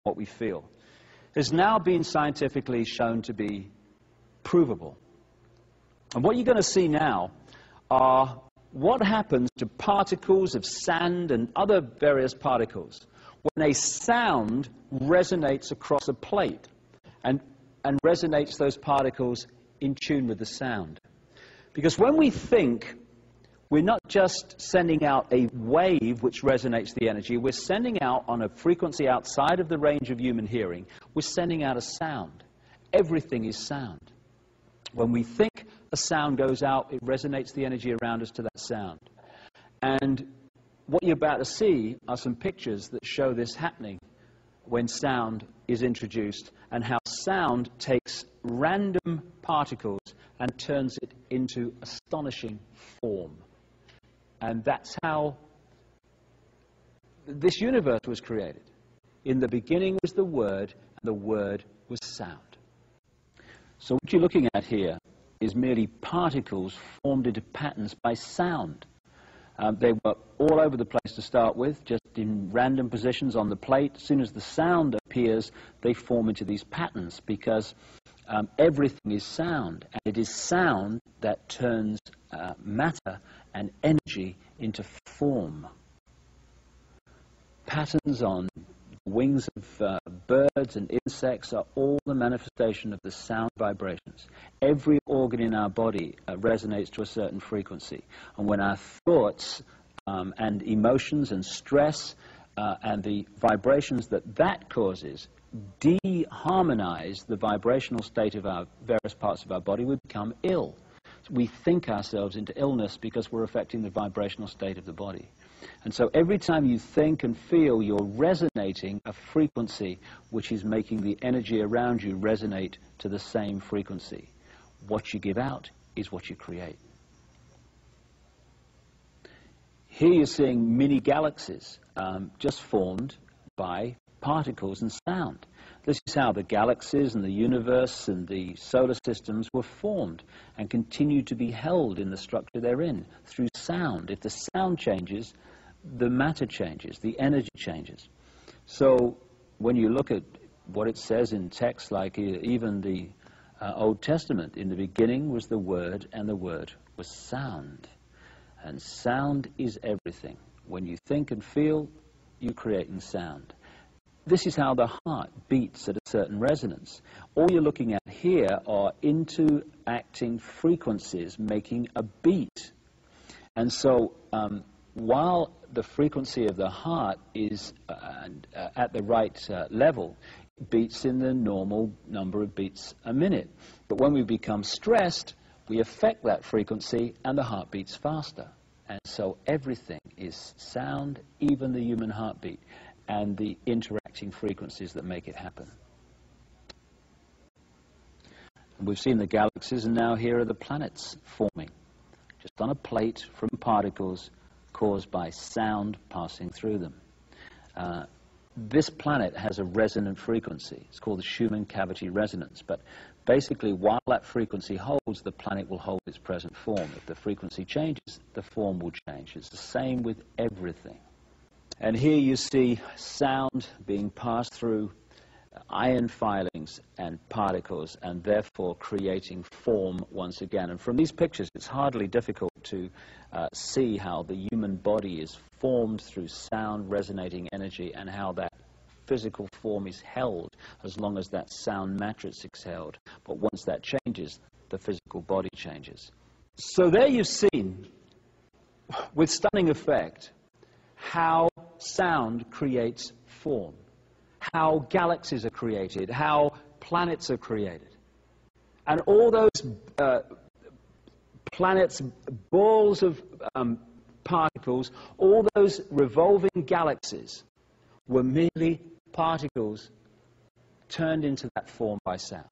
what we feel, has now been scientifically shown to be provable. And what you're going to see now are what happens to particles of sand and other various particles when a sound resonates across a plate and resonates those particles in tune with the sound. Because when we think, we're not just sending out a wave which resonates the energy, we're sending out on a frequency outside of the range of human hearing, we're sending out a sound. Everything is sound. When we think, a sound goes out, it resonates the energy around us to that sound. And what you're about to see are some pictures that show this happening when sound is introduced, and how sound takes random particles and turns it into astonishing form. And that's how this universe was created. In the beginning was the Word, and the Word was sound. So what you're looking at here is merely particles formed into patterns by sound. They were all over the place to start with, just in random positions on the plate. As soon as the sound appears, they form into these patterns, because everything is sound, and it is sound that turns matter and energy into form. Patterns on wings of birds and insects are all the manifestation of the sound vibrations. Every organ in our body resonates to a certain frequency. And when our thoughts and emotions and stress and the vibrations that causes de-harmonize the vibrational state of our various parts of our body, we become ill. We think ourselves into illness because we're affecting the vibrational state of the body. And so every time you think and feel, you're resonating a frequency which is making the energy around you resonate to the same frequency. What you give out is what you create. Here you're seeing mini galaxies just formed by particles and sound. This is how the galaxies and the universe and the solar systems were formed and continue to be held in the structure they're in through sound. If the sound changes, the matter changes, the energy changes. So when you look at what it says in texts like even the Old Testament, in the beginning was the Word, and the Word was sound. And sound is everything. When you think and feel, you're creating sound. This is how the heart beats at a certain resonance. All you're looking at here are interacting frequencies making a beat. And so while the frequency of the heart is at the right level, it beats in the normal number of beats a minute. But when we become stressed, we affect that frequency and the heart beats faster. And so everything is sound, even the human heartbeat, and the interacting frequencies that make it happen. And we've seen the galaxies, and now here are the planets forming, just on a plate from particles caused by sound passing through them. This planet has a resonant frequency. It's called the Schumann cavity resonance. But basically, while that frequency holds, the planet will hold its present form. If the frequency changes, the form will change. It's the same with everything. And here you see sound being passed through iron filings and particles, and therefore creating form once again. And from these pictures, it's hardly difficult to see how the human body is formed through sound resonating energy, and how that physical form is held as long as that sound matrix is held. But once that changes, the physical body changes. So there you've seen, with stunning effect, how sound creates form, how galaxies are created, how planets are created. And all those planets, balls of particles, all those revolving galaxies were merely particles turned into that form by sound.